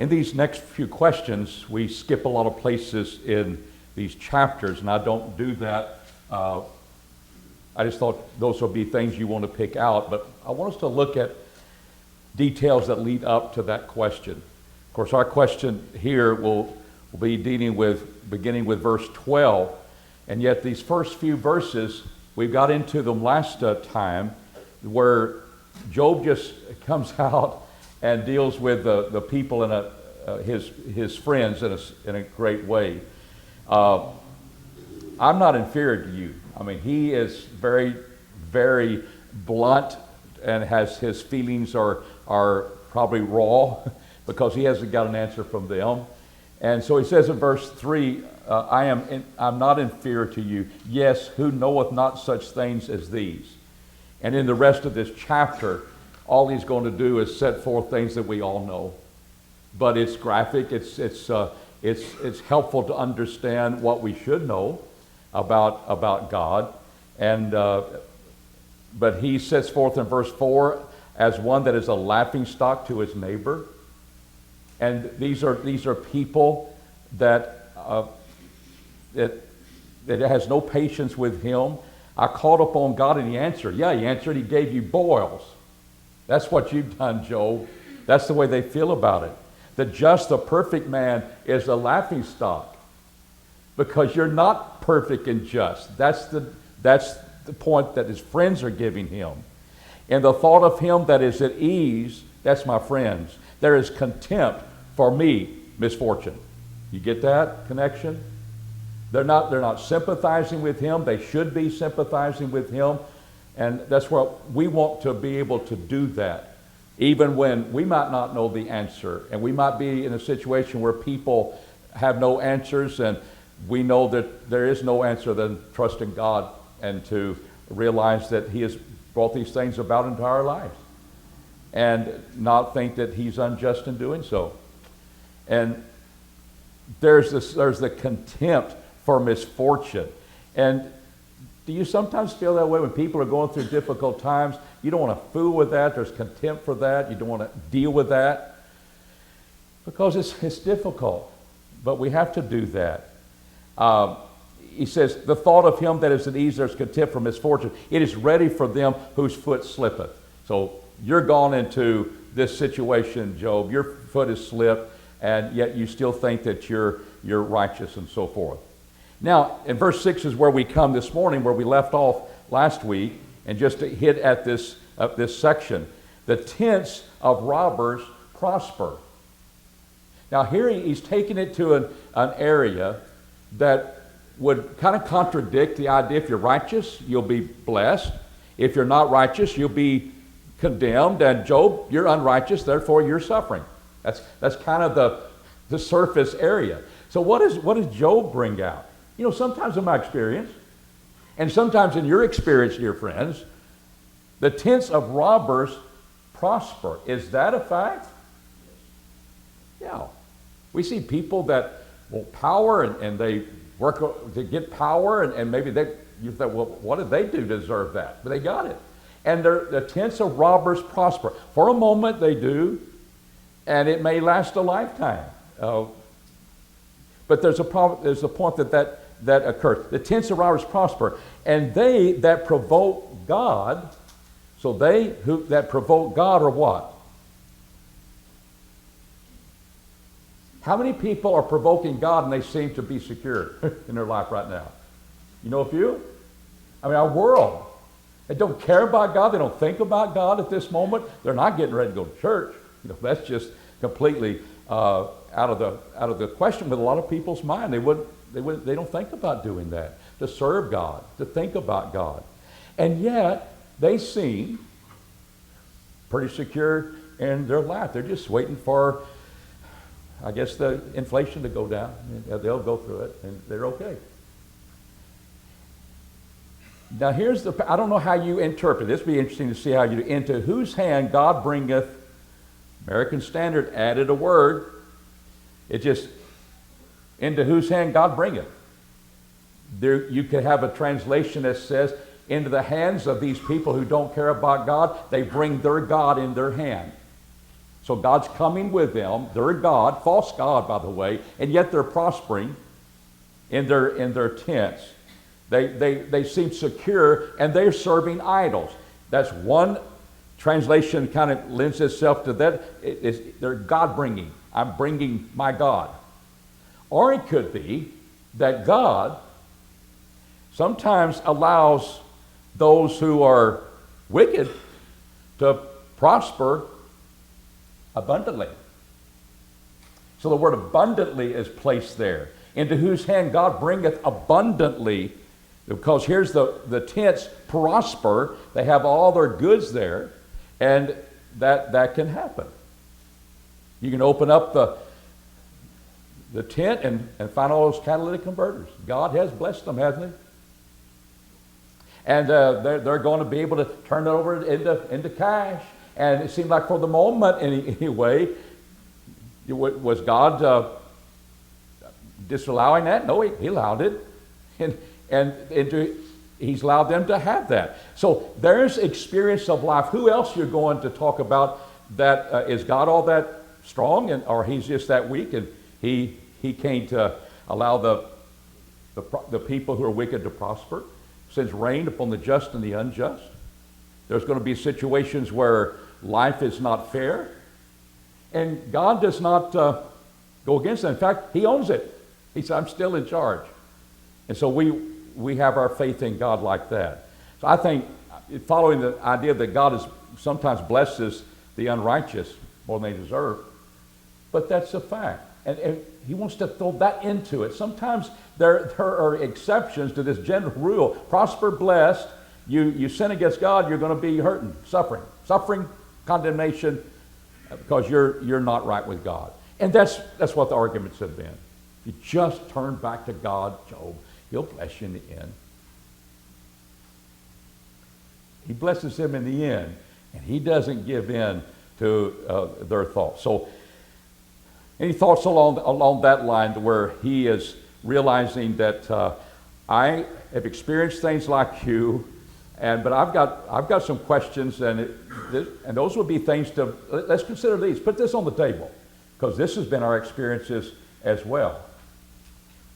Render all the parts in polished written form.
In these next few questions, we skip a lot of places in these chapters, and I don't do that. I just thought those would be things you want to pick out, but I want us to look at details that lead up to that question. Of course, our question here will be beginning with verse 12, and yet these first few verses, we got into them last time, where Job just comes out and deals with the people in his friends in a great way. I'm not inferior to you. I mean, he is very, very blunt, and his feelings are probably raw because he hasn't got an answer from them. And so he says in verse 3, I'm not inferior to you. Yes, who knoweth not such things as these? And in the rest of this chapter, all he's going to do is set forth things that we all know. But it's graphic. It's helpful to understand what we should know about God. And but he sets forth in verse 4 as one that is a laughingstock to his neighbor. And these are people that has no patience with him. I called upon God and he answered. Yeah, he answered. He gave you boils. That's what you've done, Job. That's the way they feel about it. The just, the perfect man is a laughingstock because you're not perfect and just. That's the point that his friends are giving him. And the thought of him that is at ease, that's my friends. There is contempt for me, misfortune. You get that connection? They're not sympathizing with him. They should be sympathizing with him. And that's what we want to be able to do that. Even when we might not know the answer, and we might be in a situation where people have no answers, and we know that there is no answer than trust in God and to realize that he has brought these things about into our lives and not think that he's unjust in doing so. And there's the contempt for misfortune. And do you sometimes feel that way when people are going through difficult times? You don't want to fool with that. There's contempt for that. You don't want to deal with that because it's difficult. But we have to do that. He says, the thought of him that is at ease, there's contempt for misfortune. It is ready for them whose foot slippeth. So you're gone into this situation, Job. Your foot has slipped, and yet you still think that you're righteous and so forth. Now, in verse 6 is where we come this morning, where we left off last week, and just to hit at this section. The tents of robbers prosper. Now here he's taking it to an area that would kind of contradict the idea if you're righteous, you'll be blessed. If you're not righteous, you'll be condemned. And Job, you're unrighteous, therefore you're suffering. That's kind of the surface area. So what does Job bring out? You know, sometimes in my experience, and sometimes in your experience, dear friends, the tents of robbers prosper. Is that a fact? Yeah. We see people that want power and they work to get power, and maybe you think, well, what did they do to deserve that? But they got it. And the tents of robbers prosper. For a moment they do, and it may last a lifetime. But there's a point that occurs. The tents of robbers prosper, and they that provoke God, so they that provoke God are what? How many people are provoking God and they seem to be secure in their life right now? You know a few? I mean, our world. They don't care about God. They don't think about God at this moment. They're not getting ready to go to church. You know, that's just completely out of the question with a lot of people's mind. They don't think about doing that, to serve God, to think about God. And yet, they seem pretty secure in their life. They're just waiting for, I guess, the inflation to go down. They'll go through it, and they're okay. Now I don't know how you interpret this. It'd be interesting to see how you, into whose hand God bringeth, American Standard added a word. It just, into whose hand God bringeth. There, you could have a translation that says, into the hands of these people who don't care about God, they bring their God in their hand. So God's coming with them. They're a god, false god, by the way, and yet they're prospering in their tents. They seem secure, and they're serving idols. That's one translation kind of lends itself to that. They're God-bringing. I'm bringing my God. Or it could be that God sometimes allows those who are wicked to prosper abundantly. So the word abundantly is placed there. Into whose hand God bringeth abundantly, because here's the tents prosper. They have all their goods there, and that can happen. You can open up the tent and find all those catalytic converters. God has blessed them, hasn't he? And they're going to be able to turn it over into cash. And it seemed like for the moment, anyway, was God disallowing that? No, he allowed it. And he's allowed them to have that. So there's experience of life. Who else you're going to talk about that is God all that strong, or he's just that weak, and he can't allow the people who are wicked to prosper? Sends rain upon the just and the unjust. There's going to be situations where life is not fair, and God does not go against it. In fact, he owns it. He said, I'm still in charge. And so we have our faith in God like that. So I think, following the idea that God sometimes blesses the unrighteous more than they deserve, but that's a fact. And he wants to throw that into it. Sometimes there are exceptions to this general rule. Prosper, blessed. You sin against God, you're going to be hurting, suffering, condemnation, because you're not right with God. And that's what the arguments have been. If you just turn back to God, Job, he'll bless you in the end. He blesses him in the end, and he doesn't give in to their thoughts. So, any thoughts along that line, to where he is realizing that I have experienced things like you, but I've got some questions, and those would be things to let's consider these. Put this on the table, because this has been our experiences as well.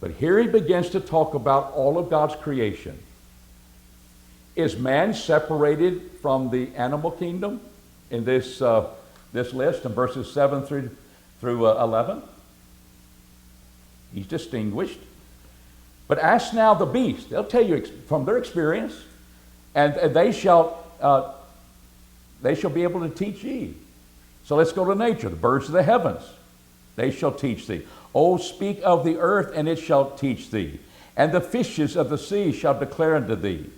But here he begins to talk about all of God's creation. Is man separated from the animal kingdom in this list in verses 7 through 11? He's distinguished. But ask now the beast. They'll tell you from their experience, and they shall be able to teach ye. So let's go to nature. The birds of the heavens, they shall teach thee. Oh, speak of the earth, and it shall teach thee. And the fishes of the sea shall declare unto thee.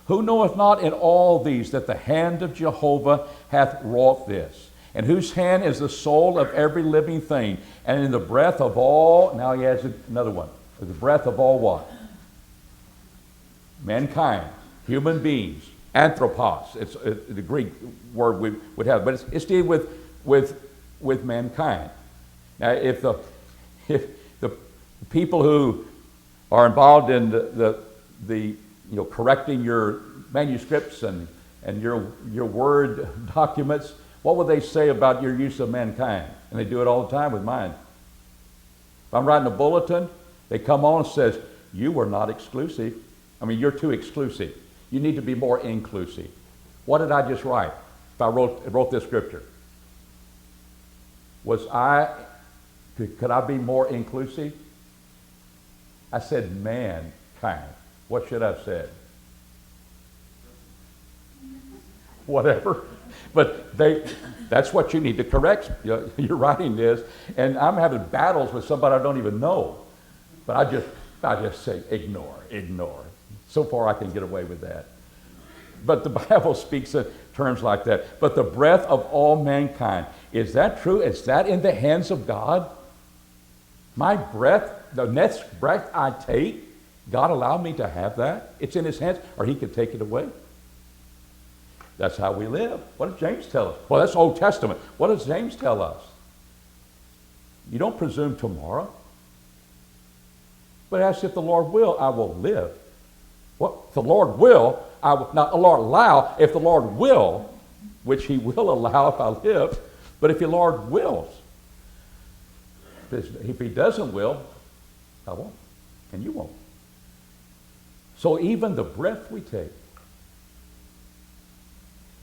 Who knoweth not in all these that the hand of Jehovah hath wrought this? And whose hand is the soul of every living thing? And in the breath of all, now he has another one. The breath of all what? Mankind, human beings, anthropos. It's the Greek word we would have, but it's dealing with mankind. Now, if the people who are involved in the correcting your manuscripts and your word documents, what would they say about your use of mankind? And they do it all the time with mine. If I'm writing a bulletin, they come on and says, you were not exclusive. I mean, you're too exclusive. You need to be more inclusive. What did I just write? If I wrote this scripture, could I be more inclusive? I said mankind. What should I have said? Whatever. But that's what you need to correct. You're writing this, and I'm having battles with somebody I don't even know. But I just say ignore. So far I can get away with that. But the Bible speaks in terms like that. But the breath of all mankind, is that true? Is that in the hands of God? My breath, the next breath I take, God allowed me to have that? It's in his hands, or he could take it away. That's how we live. What does James tell us? Well, that's Old Testament. What does James tell us? You don't presume tomorrow. But ask if the Lord will, I will live. What? The Lord will, I will, not the Lord allow. If the Lord will, which he will allow if I live, But if your Lord wills, if he doesn't will, I won't, and you won't. So even the breath we take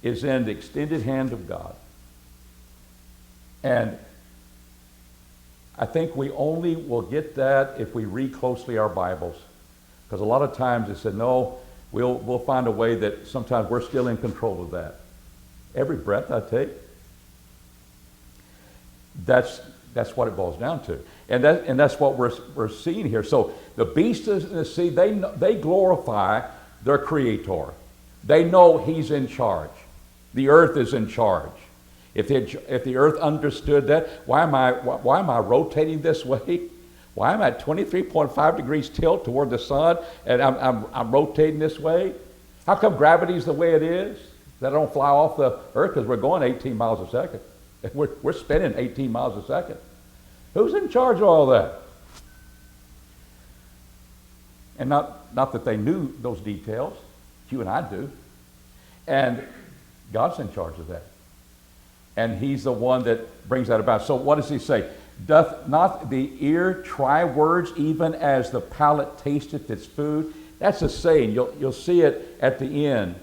is in the extended hand of God. And I think we only will get that if we read closely our Bibles. Because a lot of times it said, no, we'll find a way that sometimes we're still in control of that. Every breath I take, that's what it boils down to. And that's what we're seeing here. So the beasts in the sea, they glorify their Creator. They know He's in charge. The earth is in charge. If the earth understood that, why am I rotating this way? Why am I at 23.5 degrees tilt toward the sun, and I'm rotating this way? How come gravity's the way it is? That I don't fly off the earth because we're going 18 miles a second. We're spinning 18 miles a second. Who's in charge of all that? And not that they knew those details. You and I do. And God's in charge of that. And He's the one that brings that about. So what does He say? Doth not the ear try words even as the palate tasteth its food? That's a saying. You'll see it at the end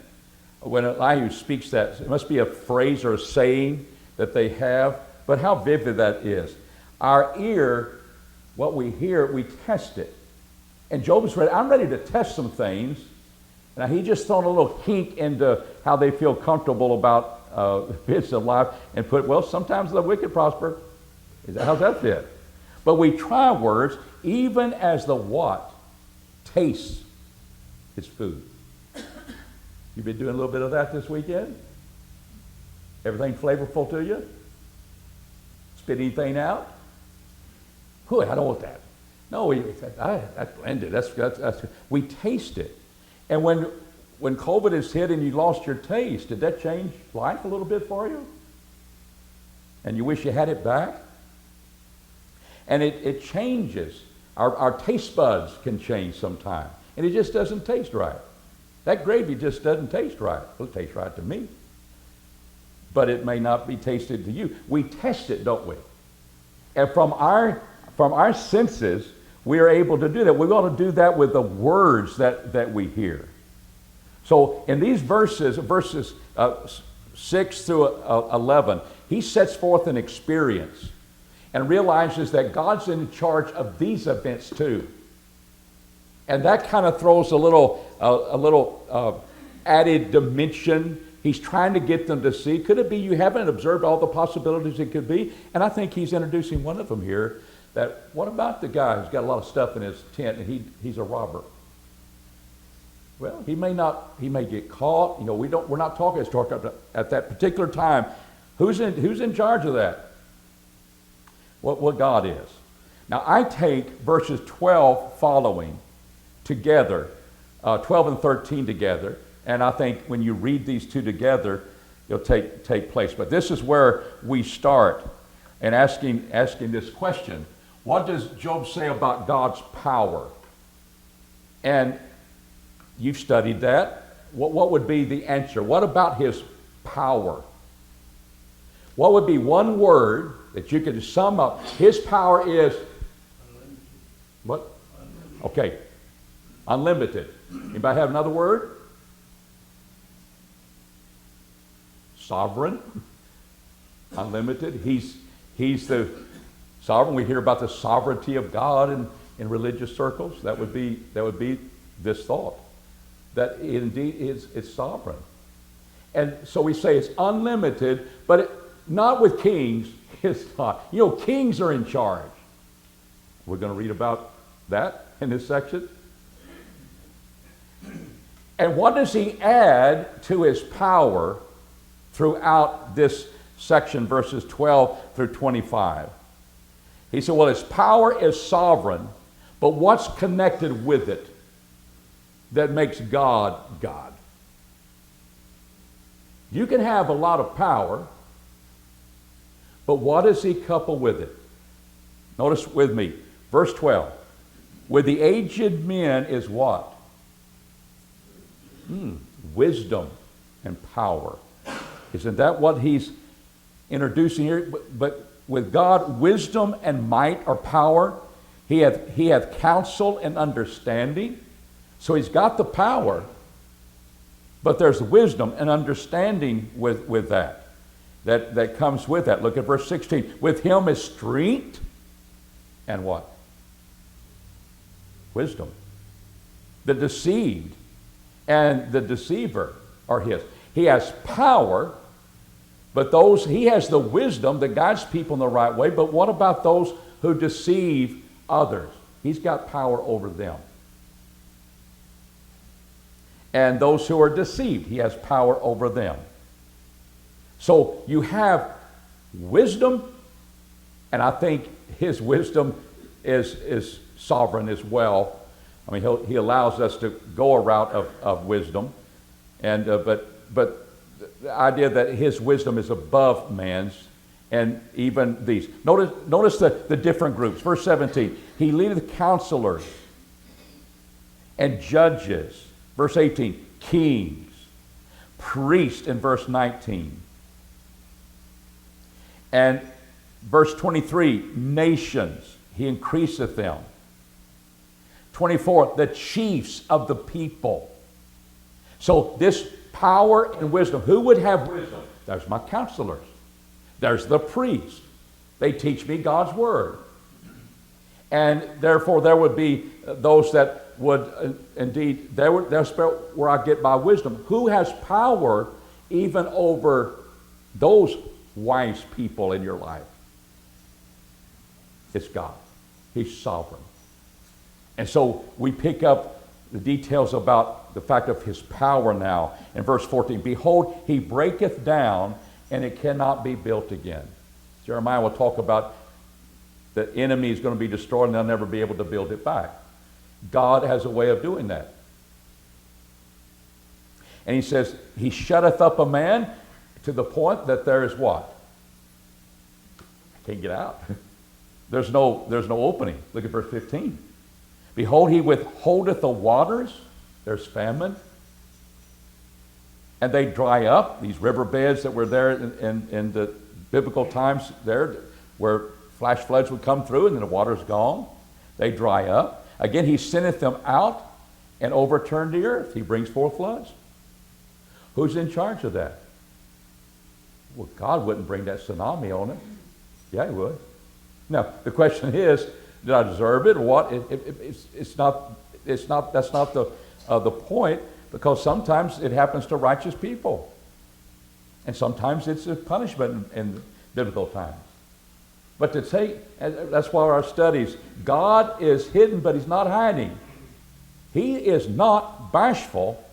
when Elihu speaks that. It must be a phrase or a saying that they have. But how vivid that is. Our ear, what we hear, we test it. And Job is ready. I'm ready to test some things. Now, he just thrown a little hint into how they feel comfortable about bits of life and put, well, sometimes the wicked prosper. How's that fit? But we try words even as the what tastes its food. You've been doing a little bit of that this weekend? Everything flavorful to you? Spit anything out? Whew, I don't want that. No, that's blended. That's we taste it. And when COVID is hit and you lost your taste, did that change life a little bit for you? And you wish you had it back? And it changes. Our taste buds can change sometime. And it just doesn't taste right. That gravy just doesn't taste right. Well, it tastes right to me. But it may not be tasted to you. We test it, don't we? And from our senses, we are able to do that. We want to do that with the words that we hear. So in these verses 6 through 11, he sets forth an experience and realizes that God's in charge of these events too. And that kind of throws a little added dimension. He's trying to get them to see. Could it be you haven't observed all the possibilities it could be? And I think he's introducing one of them here. That what about the guy who's got a lot of stuff in his tent and he's a robber? Well, he may get caught. You know, we're not talking at that particular time. Who's in charge of that? What God is. Now I take verses 12 following together, 12 and 13 together, and I think when you read these two together, it'll take place. But this is where we start and asking this question. What does Job say about God's power? And you've studied that. What would be the answer? What about His power? What would be one word that you could sum up? His power is what? Okay. Unlimited. Anybody have another word? Sovereign. Unlimited. He's the sovereign. We hear about the sovereignty of God in religious circles. That would be this thought. That it indeed is sovereign. And so we say it's unlimited, but not with kings. It's not. You know, kings are in charge. We're going to read about that in this section. And what does he add to his power throughout this section, verses 12 through 25? He said, well, his power is sovereign, but what's connected with it that makes God God? You can have a lot of power, but what does he couple with it? Notice with me, verse 12. With the aged men is what? Wisdom and power. Isn't that what he's introducing here, but with God, wisdom and might or power. He hath counsel and understanding. So he's got the power, but there's wisdom and understanding with that comes with that. Look at verse 16. With him is strength and what? Wisdom. The deceived and the deceiver are his. He has power, but he has the wisdom that guides people in the right way. But what about those who deceive others? He's got power over them. And those who are deceived, he has power over them. So you have wisdom, and I think his wisdom is sovereign as well. I mean, he allows us to go a route of wisdom, and but the idea that his wisdom is above man's, and even these. Notice the different groups. Verse 17, he leadeth counselors and judges. Verse 18, kings, priests in verse 19. And verse 23, nations, he increaseth them. 24, the chiefs of the people. So this power and wisdom, who would have wisdom? There's my counselors. There's the priests. They teach me God's word. And therefore there would be those that would indeed, that's where I get my wisdom. Who has power even over those wise people in your life? It's God. He's sovereign. And so we pick up the details about the fact of his power now in verse 14. Behold, he breaketh down, and it cannot be built again. Jeremiah will talk about the enemy is going to be destroyed and they'll never be able to build it back. God has a way of doing that. And he says, he shutteth up a man to the point that there is what? I can't get out. There's no opening. Look at verse 15. Behold, he withholdeth the waters. There's famine. And they dry up. These riverbeds that were there in the biblical times there, where flash floods would come through and then the water's gone. They dry up. Again, he sendeth them out and overturn the earth. He brings forth floods. Who's in charge of that? Well, God wouldn't bring that tsunami on it. Yeah, he would. Now, the question is, did I deserve it or what? It's not. That's not the point, because sometimes it happens to righteous people, and sometimes it's a punishment in biblical times. But to take, that's why our studies, God is hidden, but he's not hiding. He is not bashful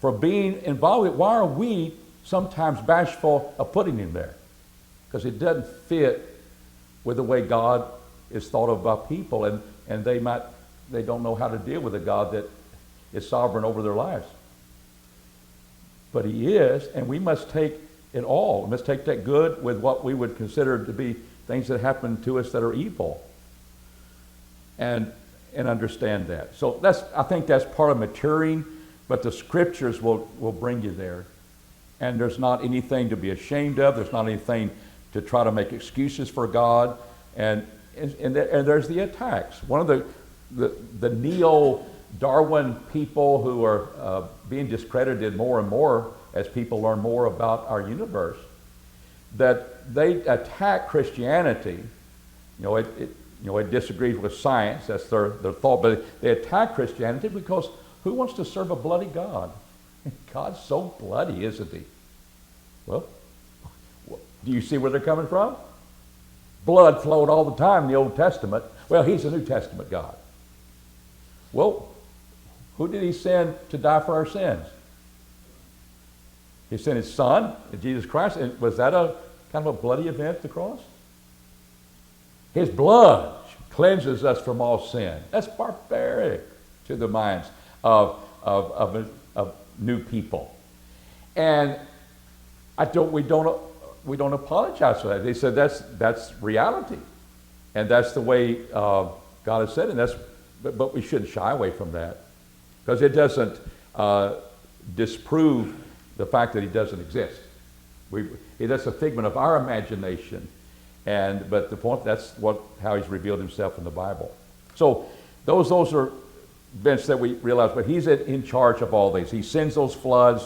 for being involved. Why are we sometimes bashful of putting him there? Because it doesn't fit with the way God is thought of by people, and they don't know how to deal with a God that is sovereign over their lives. But he is, and we must take it all. We must take that good with what we would consider to be things that happen to us that are evil, and understand that. So I think that's part of maturing, but the scriptures will bring you there. And there's not anything to be ashamed of. There's not anything to try to make excuses for God. And there's the attacks. One of the neo-Darwin people who are being discredited more and more as people learn more about our universe, that they attack Christianity. It disagrees with science. That's their thought. But they attack Christianity because who wants to serve a bloody God? God's so bloody, isn't he? Well, do you see where they're coming from? Blood flowed all the time in the Old Testament. Well, he's a New Testament God. Well, who did he send to die for our sins? He sent his son, Jesus Christ. And was that a kind of a bloody event, the cross? His blood cleanses us from all sin. That's barbaric to the minds of new people. And we don't apologize for that. They said that's reality, and that's the way God has said it. But we shouldn't shy away from that, because it doesn't disprove the fact that he doesn't exist. That's a figment of our imagination. But the point, that's how he's revealed himself in the Bible. So those are events that we realize, but he's in charge of all these. He sends those floods.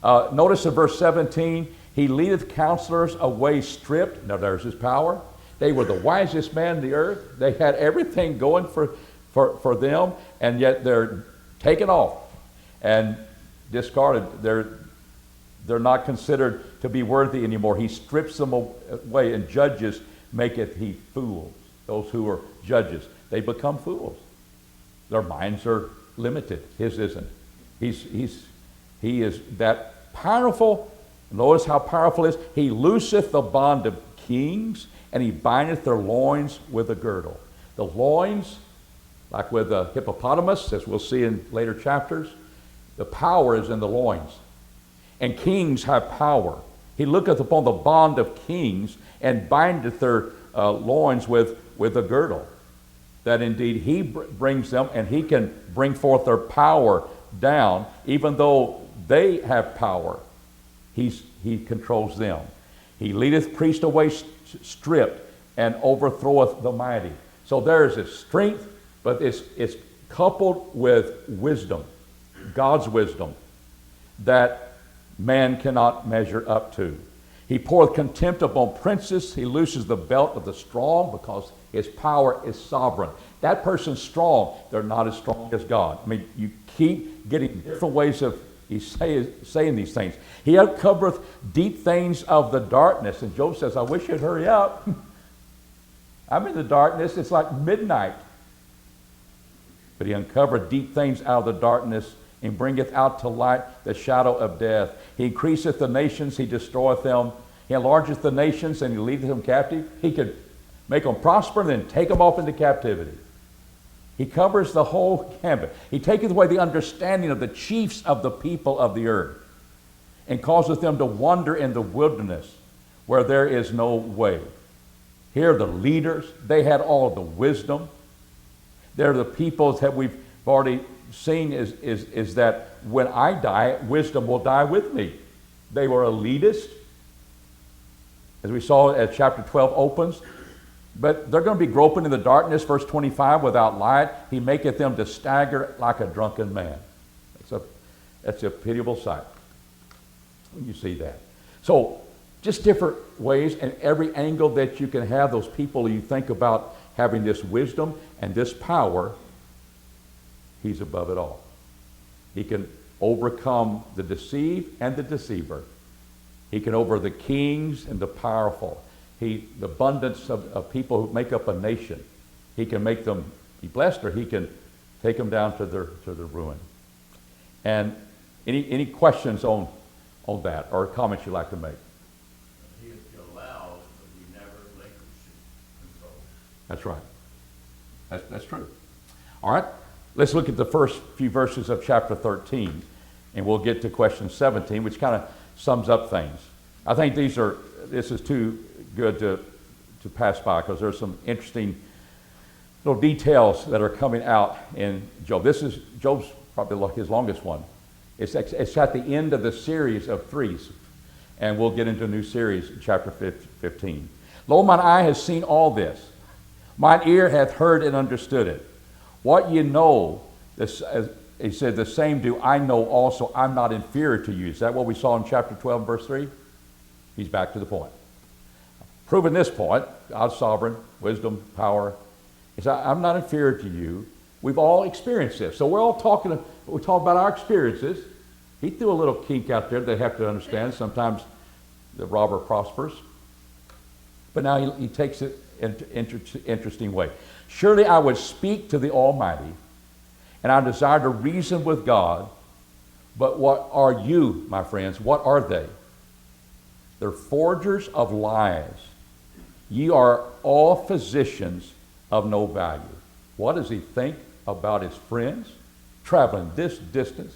Notice in verse 17, he leadeth counselors away stripped. Now there's his power. They were the wisest man in the earth. They had everything going for them, and yet they're taken off and discarded. They're not considered to be worthy anymore. He strips them away, and judges maketh he fools. Those who are judges, they become fools. Their minds are limited. His isn't. He is that powerful. Notice how powerful it is. He looseth the bond of kings, and he bindeth their loins with a girdle. The loins, like with the hippopotamus, as we'll see in later chapters, the power is in the loins. And kings have power. He looketh upon the bond of kings and bindeth their loins with a girdle. That indeed he brings them, and he can bring forth their power down, even though they have power. He controls them. He leadeth priests away stripped, and overthroweth the mighty. So there is a strength, but it's coupled with wisdom, God's wisdom, that man cannot measure up to. He poureth contempt upon princes. He looses the belt of the strong, because his power is sovereign. That person's strong. They're not as strong as God. I mean, you keep getting different ways of saying these things. He uncovereth deep things of the darkness. And Job says, I wish you'd hurry up. I'm in the darkness. It's like midnight. But he uncovered deep things out of the darkness, and bringeth out to light the shadow of death. He increaseth the nations, he destroyeth them. He enlargeth the nations, and he leadeth them captive. He could make them prosper and then take them off into captivity. He covers the whole gambit. He taketh away the understanding of the chiefs of the people of the earth, and causeth them to wander in the wilderness where there is no way. Here are the leaders. They had all of the wisdom. They're the people that we've already seen is that when I die, wisdom will die with me. They were elitist, as we saw as chapter 12 opens. But they're going to be groping in the darkness, verse 25, without light. He maketh them to stagger like a drunken man. That's a pitiable sight when you see that. So just different ways, and every angle that you can have, those people you think about having this wisdom and this power, he's above it all. He can overcome the deceived and the deceiver. He can over the kings and the powerful. The abundance of people who make up a nation. He can make them be blessed, or he can take them down to their ruin. And any questions on that, or comments you'd like to make? He allows, but he never relinquishes control. That's right. That's true. All right. Let's look at the first few verses of chapter 13, and we'll get to question 17, which kind of sums up things. I think this is too good to pass by, because there's some interesting little details that are coming out in Job. Job's probably his longest one. It's at the end of the series of threes, and we'll get into a new series in chapter 15. Lo, mine eye has seen all this. Mine ear hath heard and understood it. What you know, he said, the same do I know also. I'm not inferior to you. Is that what we saw in chapter 12, verse 3? He's back to the point. Proving this point, God's sovereign, wisdom, power. He said, I'm not inferior to you. We've all experienced this. So we talk about our experiences. He threw a little kink out there they have to understand. Sometimes the robber prospers. But now he takes it in an interesting way. Surely I would speak to the Almighty, and I desire to reason with God. But what are you, my friends? What are they? They're forgers of lies. Ye are all physicians of no value. What does he think about his friends? Traveling this distance,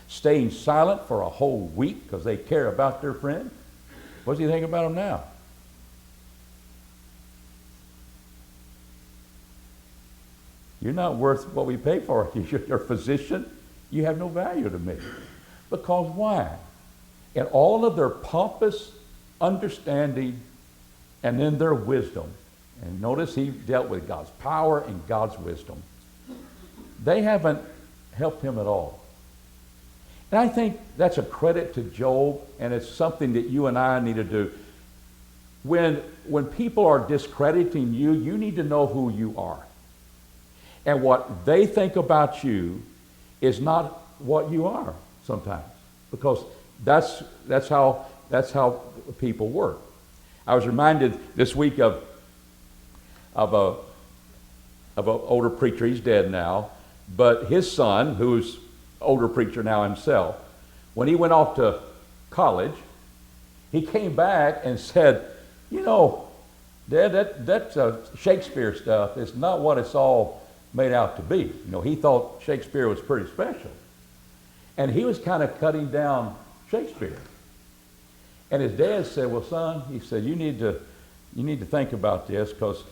staying silent for a whole week because they care about their friend? What does he think about them now? You're not worth what we pay for. You're a physician. You have no value to me. Because why? In all of their pompous understanding and in their wisdom. And notice he dealt with God's power and God's wisdom. They haven't helped him at all. And I think that's a credit to Job, and it's something that you and I need to do. When people are discrediting you, you need to know who you are. And what they think about you is not what you are sometimes, because that's how people work. I was reminded this week of an older preacher. He's dead now, but his son, who's older preacher now himself, when he went off to college, he came back and said, you know, Dad, that's Shakespeare stuff. It's not what it's all made out to be. You know, he thought Shakespeare was pretty special. And he was kind of cutting down Shakespeare. And his dad said, well, son, he said, you need to think about this, because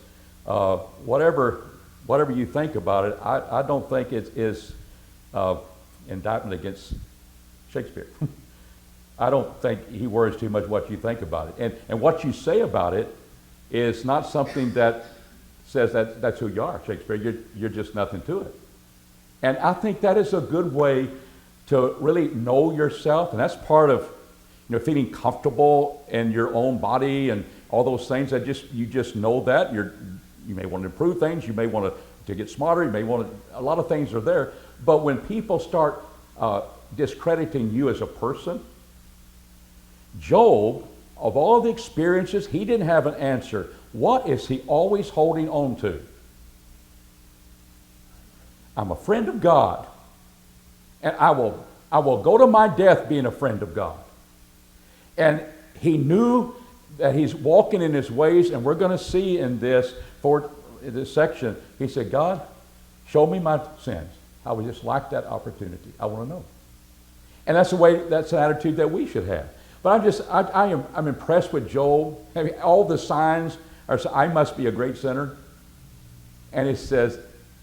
whatever you think about it, I don't think it is indictment against Shakespeare. I don't think he worries too much what you think about it. And what you say about it is not something that says that's who you are, Shakespeare. You're just nothing to it. And I think that is a good way to really know yourself, and that's part of feeling comfortable in your own body and all those things. That you just know that you may want to improve things, you may want to get smarter, you may want to, a lot of things are there. But when people start discrediting you as a person, Job, of all the experiences, he didn't have an answer. What is he always holding on to? I'm a friend of God, and I will go to my death being a friend of God. And he knew that he's walking in his ways, and we're going to see in this section, he said, God, show me my sins. I would just like that opportunity. I want to know. And that's an attitude that we should have. But I'm impressed with Job. I mean, all the signs are, I must be a great sinner. And it says,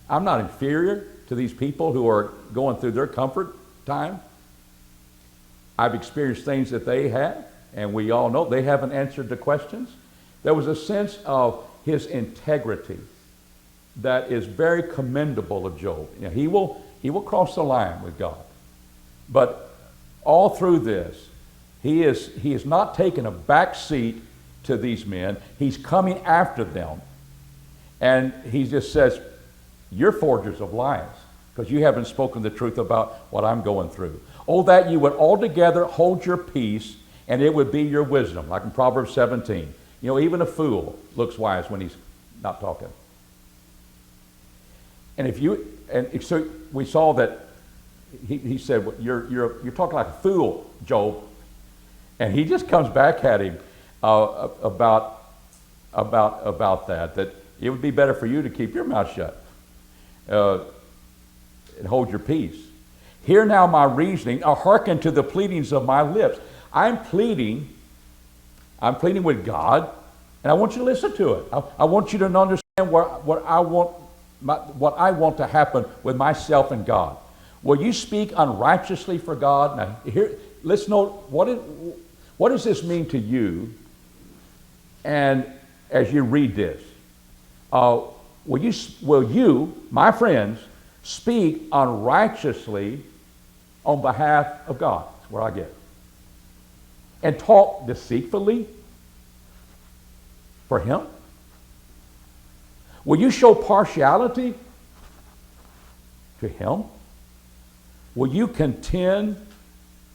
I'm not inferior to these people who are going through their comfort time. I've experienced things that they have, and we all know they haven't answered the questions. There was a sense of his integrity that is very commendable of Job. He will cross the line with God. But all through this, he is not taking a back seat to these men. He's coming after them. And he just says, you're forgers of lies, because you haven't spoken the truth about what I'm going through. Oh, that you would altogether hold your peace, and it would be your wisdom, like in Proverbs 17. Even a fool looks wise when he's not talking. And so we saw that he said, well, you're talking like a fool, Job. And he just comes back at him about that it would be better for you to keep your mouth shut and hold your peace. Hear now my reasoning, hearken to the pleadings of my lips. I'm pleading with God, and I want you to listen to it. I want you to understand what I want to happen with myself and God. Will you speak unrighteously for God? Now, here, let's note, what does this mean to you? And as you read this, will you, my friends, speak unrighteously on behalf of God? That's where I get. And talk deceitfully for Him? Will you show partiality to Him? Will you contend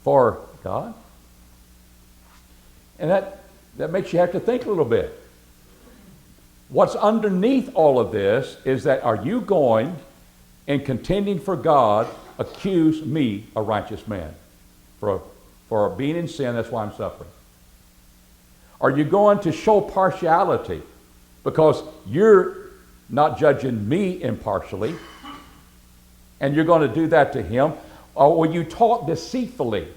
for God? And that makes you have to think a little bit. What's underneath all of this is that, are you going and contending for God, accuse me, a righteous man, for being in sin? That's why I'm suffering. Are you going to show partiality because you're not judging me impartially, and you're going to do that to Him? Or will you talk deceitfully?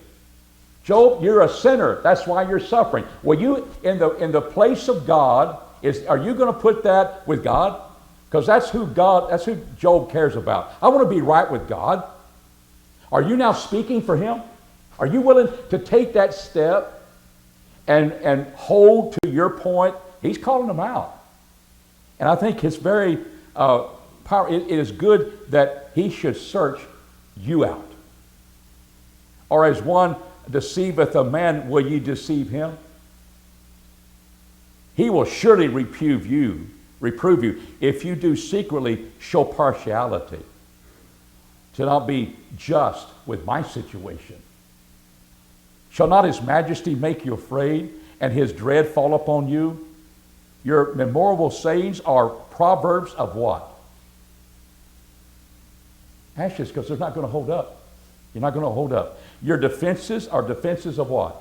Job, you're a sinner. That's why you're suffering. Will you, in the place of God, are you going to put that with God? Because that's who Job cares about. I want to be right with God. Are you now speaking for Him? Are you willing to take that step and hold to your point, he's calling them out. And I think it's very powerful. It is good that he should search you out. Or as one deceiveth a man, will ye deceive him? He will surely reprove you if you do secretly show partiality, to not be just with my situation. Shall not his majesty make you afraid, and his dread fall upon you? Your memorable sayings are proverbs of what? Ashes, because they're not going to hold up. You're not going to hold up. Your defenses are defenses of what?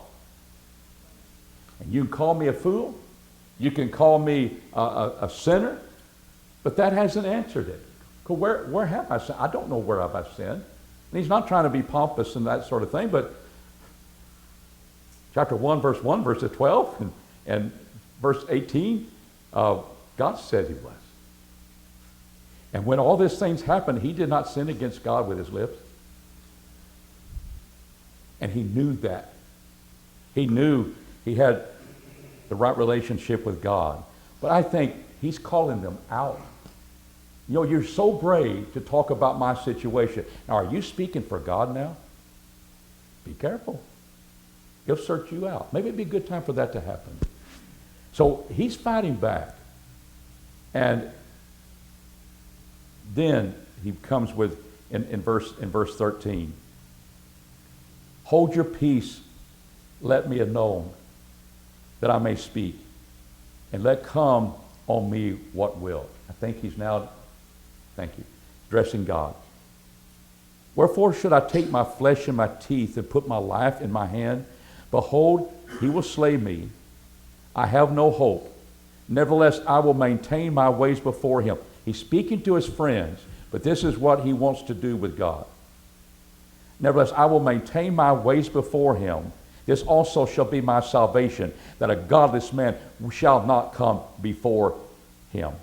And you can call me a fool. You can call me a sinner. But that hasn't answered it. Where have I sinned? I don't know where have I sinned. And he's not trying to be pompous and that sort of thing, but chapter 1, verse 1, verse 12, and verse 18, God said he was. And when all these things happened, he did not sin against God with his lips. And he knew that. He knew he had the right relationship with God. But I think he's calling them out. You know, you're so brave to talk about my situation. Now, are you speaking for God now? Be careful. He'll search you out. Maybe it'd be a good time for that to happen. So he's fighting back. And then he comes with, in verse 13, hold your peace, let me alone, that I may speak, and let come on me what will. I think he's now, thank you, addressing God. Wherefore should I take my flesh in my teeth and put my life in my hand? Behold, he will slay me. I have no hope. Nevertheless, I will maintain my ways before him. He's speaking to his friends, but this is what he wants to do with God. Nevertheless, I will maintain my ways before him. This also shall be my salvation, that a godless man shall not come before him.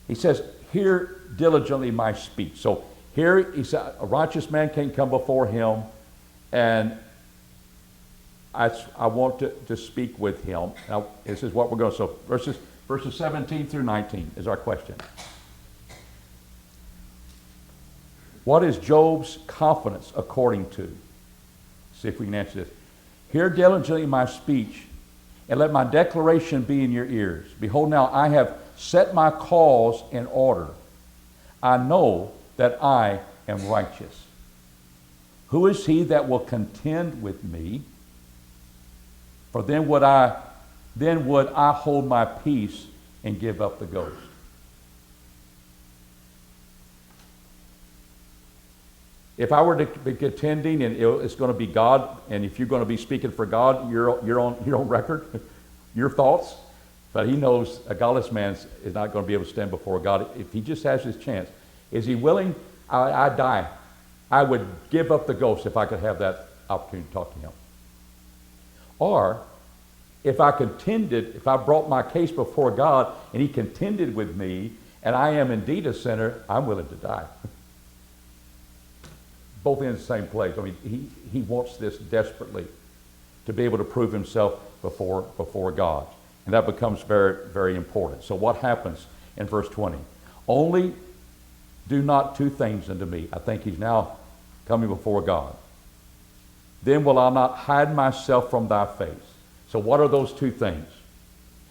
He says, hear diligently my speech. So here he said, a righteous man can't come before him, and I want to speak with him. Now, this is what we're going to, so verses 17 through 19 is our question. What is Job's confidence according to? See if we can answer this. Hear diligently my speech, and let my declaration be in your ears. Behold, now I have set my cause in order. I know that I am righteous. Who is he that will contend with me? For then would I hold my peace and give up the ghost. If I were to be contending, and it's going to be God, and if you're going to be speaking for God, you're on record, your thoughts. But he knows a godless man is not going to be able to stand before God if he just has his chance. Is he willing? I die. I would give up the ghost if I could have that opportunity to talk to him. Or, if I brought my case before God and he contended with me, and I am indeed a sinner, I'm willing to die. Both in the same place. I mean, he wants this desperately, to be able to prove himself before God. And that becomes very, very important. So what happens in verse 20? Only do not two things unto me. I think he's now coming before God. Then will I not hide myself from thy face. So what are those two things?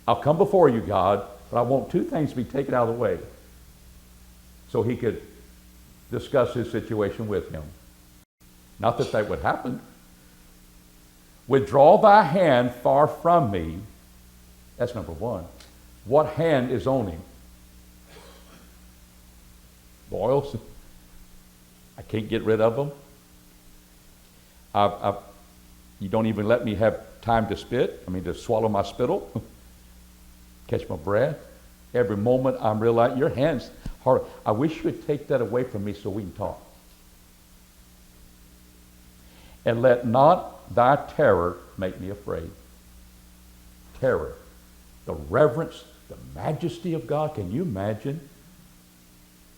I'll come before you, God, but I want two things to be taken out of the way so he could discuss his situation with him. Not that that would happen. Withdraw thy hand far from me. That's number one. What hand is on him? Boils. I can't get rid of them. You don't even let me have time to to swallow my spittle, catch my breath. Every moment I'm realizing your hands hard. I wish you would take that away from me so we can talk. And let not thy terror make me afraid. Terror. The reverence, the majesty of God. Can you imagine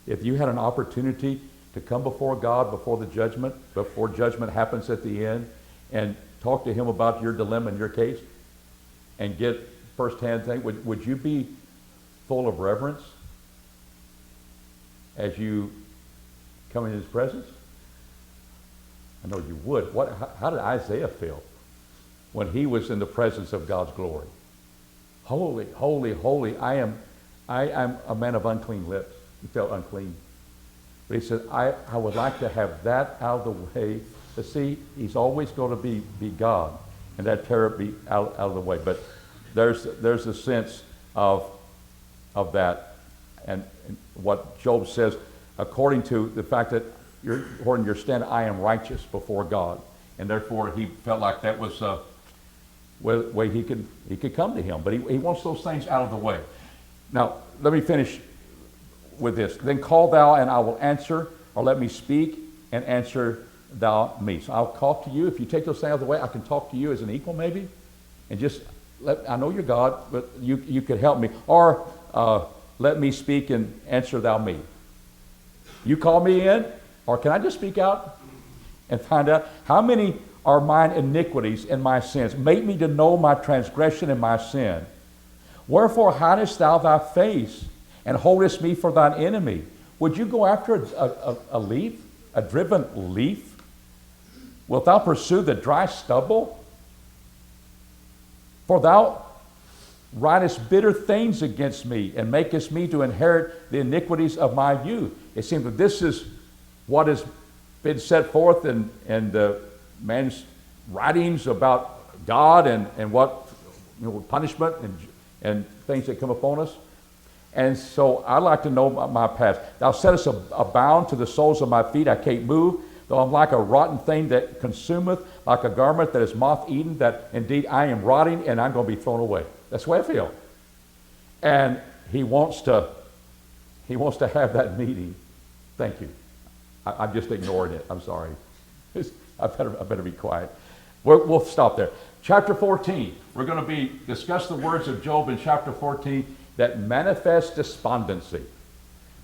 if you had an opportunity to come before God, before judgment happens at the end, and talk to him about your dilemma and your case, and get firsthand thing? Would you be full of reverence as you come in his presence? I know you would. How did Isaiah feel when he was in the presence of God's glory? Holy, holy, holy, I am a man of unclean lips. He felt unclean. But he said, I would like to have that out of the way. To see, he's always going to be God, and that terror be out of the way. But there's a sense of that, and what Job says, according to the fact that according to your standard, I am righteous before God, and therefore he felt like that was a way he could come to him. But he wants those things out of the way. Now let me finish with this. Then call thou, and I will answer, or let me speak and answer thou me. So I'll talk to you. If you take those things out of the way, I can talk to you as an equal maybe, and just I know you're God, but you could help me. Or let me speak and answer thou me. You call me in, or can I just speak out and find out how many are mine iniquities and my sins? Make me to know my transgression and my sin. Wherefore hidest thou thy face, and holdest me for thine enemy? Would you go after a leaf, a driven leaf? Wilt thou pursue the dry stubble? For thou writest bitter things against me, and makest me to inherit the iniquities of my youth. It seems that this is what has been set forth in man's writings about God and what punishment and things that come upon us. And so I'd like to know my past. Thou settest a bound to the soles of my feet. I can't move. Though I'm like a rotten thing that consumeth, like a garment that is moth-eaten, that indeed I am rotting and I'm going to be thrown away. That's the way I feel. And he wants to have that meeting. Thank you. I'm just ignoring it. I'm sorry. I better be quiet. We'll stop there. Chapter 14. We're going to discuss the words of Job in chapter 14 that manifest despondency,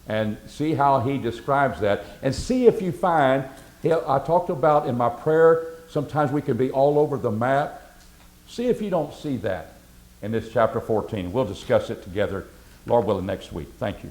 and see how he describes that, and see if you find, I talked about in my prayer, sometimes we can be all over the map. See if you don't see that in this chapter 14. We'll discuss it together, Lord willing, next week. Thank you.